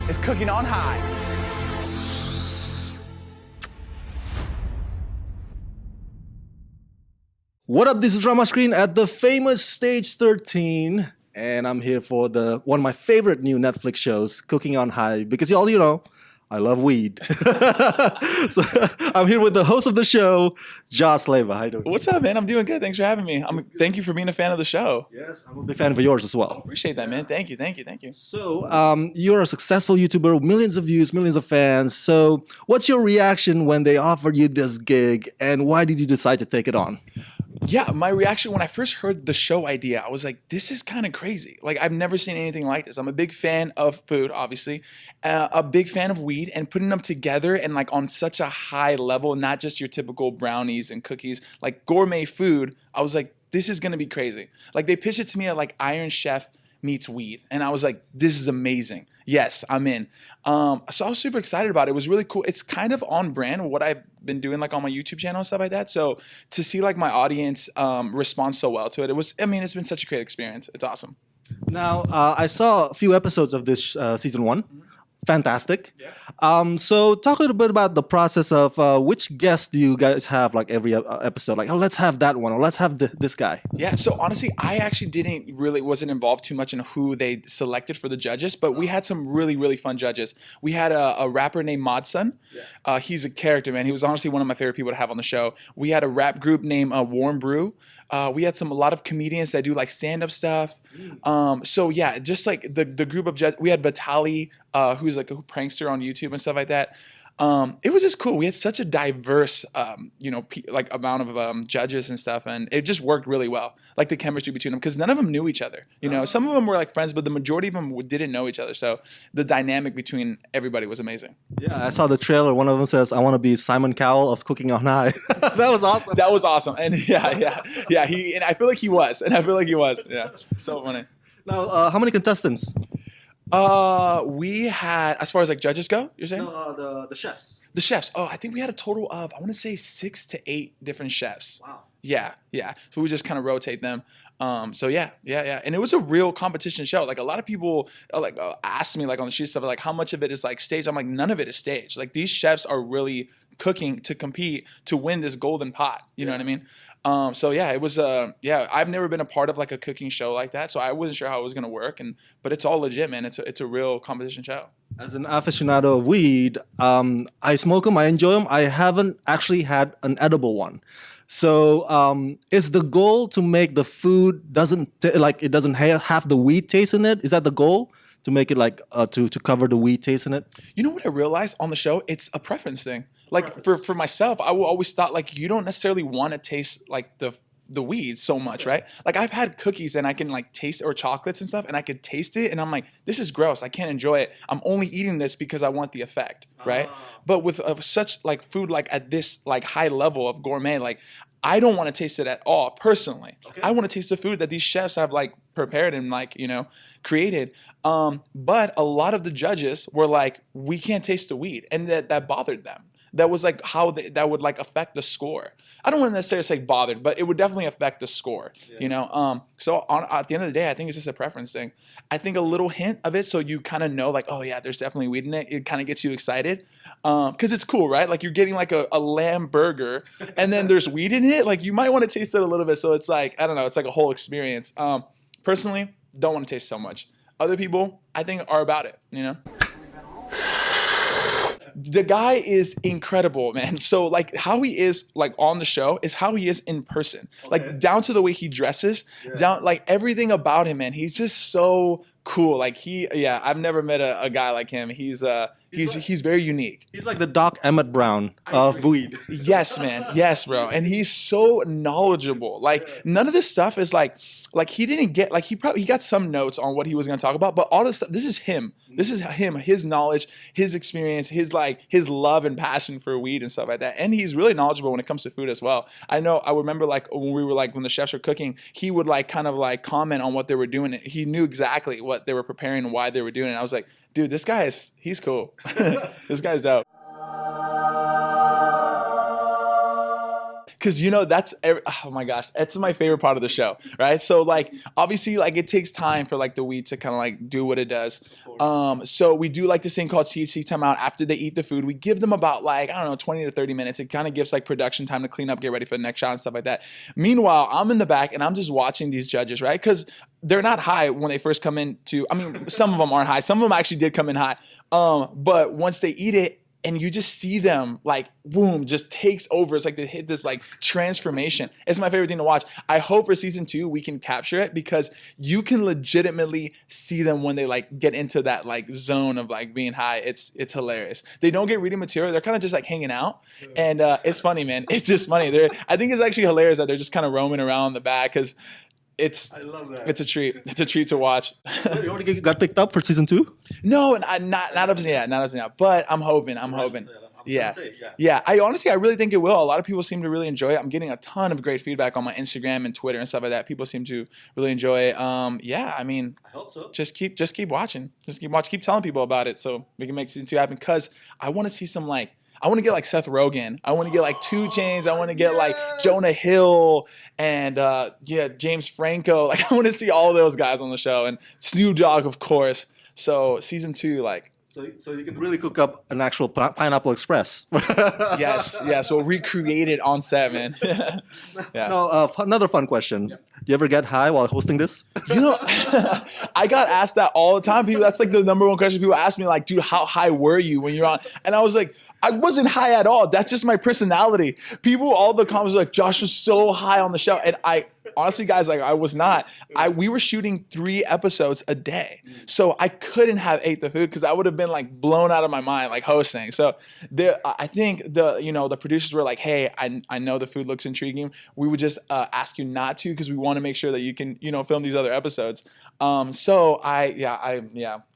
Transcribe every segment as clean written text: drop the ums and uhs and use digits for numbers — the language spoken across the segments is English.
is cooking on high. What up, this is Rama Screen at the famous Stage 13, and I'm here for one of my favorite new Netflix shows, Cooking on High, because y'all, you know, I love weed. So I'm here with the host of the show, Josh Leyva. How you doing? What's up, man? I'm doing good. Thanks for having me. Thank you for being a fan of the show. Yes, I'm a big fan of yours as well. Appreciate that, man. Thank you. So you're a successful YouTuber, millions of views, millions of fans. So what's your reaction when they offered you this gig, and why did you decide to take it on? Yeah, my reaction when I first heard the show idea, I was like, this is kind of crazy. Like, I've never seen anything like this. I'm a big fan of food, obviously, a big fan of weed, and putting them together and like on such a high level, not just your typical brownies and cookies, like gourmet food. I was like, this is going to be crazy. Like, they pitched it to me at like Iron Chef meets weed. And I was like, this is amazing. Yes, I'm in. So I was super excited about it. It was really cool. It's kind of on brand what I've been doing like on my YouTube channel and stuff like that. So to see like my audience respond so well to it, it's been such a great experience. It's awesome. Now, I saw a few episodes of this season 1. Fantastic. Yeah. So talk a little bit about the process of which guests do you guys have like every episode? Like, oh, let's have that one, or let's have this guy. Yeah, so honestly, I actually wasn't involved too much in who they selected for the judges, but we had some really, really fun judges. We had a rapper named Modson. Yeah. He's a character, man. He was honestly one of my favorite people to have on the show. We had a rap group named Warm Brew. We had a lot of comedians that do like stand-up stuff. So yeah, just like the group of judges. We had Vitali, who's like a prankster on YouTube and stuff like that. It was just cool. We had such a diverse, like amount of judges and stuff, and it just worked really well. Like the chemistry between them, because none of them knew each other. You know, some of them were like friends, but the majority of them didn't know each other. So the dynamic between everybody was amazing. Yeah, I saw the trailer. One of them says, "I want to be Simon Cowell of Cooking on High." That was awesome. That was awesome, and yeah. And I feel like he was, Yeah, so funny. Now, how many contestants? We had, as far as like judges go, you're saying? No, the chefs. The chefs. Oh, I think we had a total of, I want to say 6 to 8 different chefs. Wow. Yeah. So we just kind of rotate them. So yeah. And it was a real competition show. Like a lot of people asked me like on the street stuff, like how much of it is like staged? I'm like, none of it is staged. Like these chefs are really cooking to compete to win this golden pot. You know what I mean? So yeah, it was I've never been a part of like a cooking show like that, so I wasn't sure how it was gonna work, but it's all legit, man. It's a real competition show. As an aficionado of weed, I smoke them, I enjoy them. I haven't actually had an edible one. So is the goal to make the food doesn't have the weed taste in it? Is that the goal? To make it like to cover the weed taste in it? You know what I realized on the show? It's a preference thing. Like for myself, I always thought like you don't necessarily want to taste like the weed so much, right? Like I've had cookies and I can like taste, or chocolates and stuff, and I could taste it and I'm like, this is gross. I can't enjoy it. I'm only eating this because I want the effect, right? But with such like food like at this like high level of gourmet, like I don't want to taste it at all personally. Okay. I want to taste the food that these chefs have like prepared and like, created. But a lot of the judges were like, we can't taste the weed. And that bothered them. That was like how that would like affect the score. I don't want to necessarily say bothered, but it would definitely affect the score, So at the end of the day, I think it's just a preference thing. I think a little hint of it, so you kind of know like, oh yeah, there's definitely weed in it. It kind of gets you excited because it's cool, right? Like you're getting like a lamb burger and then there's weed in it. Like you might want to taste it a little bit. So it's like, I don't know, it's like a whole experience. Personally, don't want to taste so much. Other people, I think, are about it, The guy is incredible, man. So like how he is like on the show is how he is in person. Okay. Like down to the way he dresses, down like everything about him, man. He's just so cool. Like I've never met a guy like him. He's very unique. He's like the Doc Emmett Brown of weed. Yes, man. Yes, bro. And he's so knowledgeable. Like none of this stuff is like he didn't get like he got some notes on what he was going to talk about, but all this stuff, this is him. This is him, his knowledge, his experience, his love and passion for weed and stuff like that. And he's really knowledgeable when it comes to food as well. I remember like when the chefs were cooking, he would like kind of like comment on what they were doing. He knew exactly what they were preparing and why they were doing it. I was like, dude, he's cool. This guy's dope. because oh my gosh, that's my favorite part of the show, right? So like obviously like it takes time for like the weed to kind of like do what it does. So we do like this thing called THC timeout. After they eat the food, we give them about like, I don't know, 20 to 30 minutes. It kind of gives like production time to clean up, get ready for the next shot and stuff like that. Meanwhile, I'm in the back and I'm just watching these judges, right? Because they're not high when they first come into, I mean, some of them aren't high. Some of them actually did come in high. But once they eat it, and you just see them like, boom, just takes over. It's like they hit this like transformation. It's my favorite thing to watch. I hope for season 2, we can capture it because you can legitimately see them when they like get into that like zone of like being high. It's hilarious. They don't get reading material. They're kind of just like hanging out. And it's funny, man. It's just funny. I think it's actually hilarious that they're just kind of roaming around the back because I love that. It's a treat. It's a treat to watch. You already got picked up for season 2? No, not up to yet. Not up to yet. But I'm hoping. Yeah. I really think it will. A lot of people seem to really enjoy it. I'm getting a ton of great feedback on my Instagram and Twitter and stuff like that. People seem to really enjoy it. Yeah, I mean, I hope so. Just keep watching. Keep telling people about it so we can make season 2 happen. Because I want to see some like. I want to get like Seth Rogen. I want to get like 2 Chainz. I want to get like Jonah Hill and James Franco. Like I want to see all those guys on the show and Snoop Dogg, of course. So season 2, like. So you can really cook up an actual Pineapple Express. Yes. We'll recreate it on set, man. Yeah. No, another fun question. Yeah. Do you ever get high while hosting this? I got asked that all the time. People, that's like the number one question people ask me, like, dude, how high were you when you're on? And I was like, I wasn't high at all. That's just my personality. All the comments were like, Josh was so high on the show. And honestly, guys, like I was not. We were shooting 3 episodes a day, so I couldn't have ate the food because I would have been like blown out of my mind, like hosting. So I think the producers were like, "Hey, I know the food looks intriguing. We would just ask you not to because we want to make sure that you can film these other episodes." So I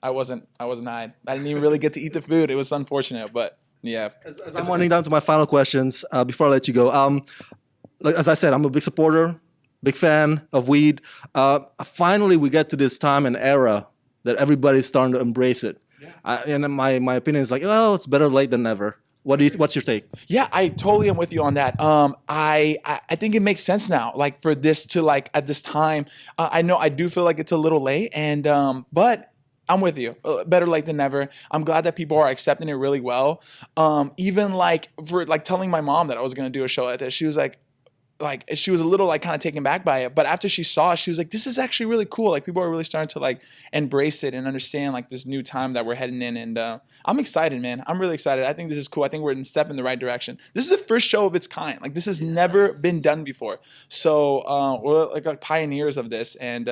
wasn't high. I didn't even really get to eat the food. It was unfortunate, but yeah. As I'm winding down to my final questions before I let you go, as I said, I'm a big supporter. Big fan of weed. Finally, we get to this time and era that everybody's starting to embrace it. Yeah. And my opinion is like, well, it's better late than never. What's your take? Yeah, I totally am with you on that. I think it makes sense now, like for this to like at this time. I know I do feel like it's a little late, and but I'm with you. Better late than never. I'm glad that people are accepting it really well. Even like for like telling my mom that I was gonna do a show like this, she was like she was a little like kind of taken back by it, but after she saw it, she was like, this is actually really cool. Like people are really starting to like embrace it and understand like this new time that we're heading in. And I'm excited, man. I'm really excited. I think this is cool. I think we're in step in the right direction. This is the first show of its kind. Like this has never been done before. So we're like pioneers of this. And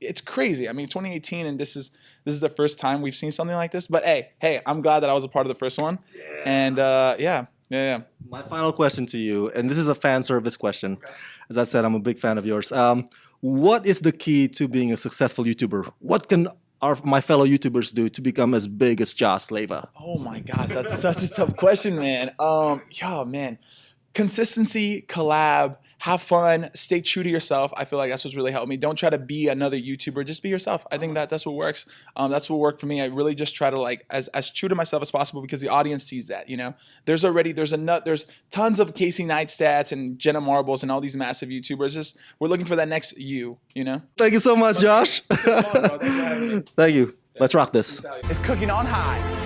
it's crazy. I mean, 2018 and this is the first time we've seen something like this, but hey, I'm glad that I was a part of the first one. Yeah. And yeah. My final question to you, and this is a fan service question. Okay. As I said, I'm a big fan of yours. What is the key to being a successful YouTuber? What can my fellow YouTubers do to become as big as Josh Leyva? Oh my gosh, that's such a tough question, man. Man. Consistency, collab, have fun, stay true to yourself. I feel like that's what's really helped me. Don't try to be another YouTuber. Just be yourself. I think that's what works. That's what worked for me. I really just try to like as true to myself as possible because the audience sees that. There's tons of Casey Neistat's and Jenna Marbles and all these massive YouTubers. Just we're looking for that next you. Thank you so much, Josh. Thank you. Let's rock this. It's cooking on high.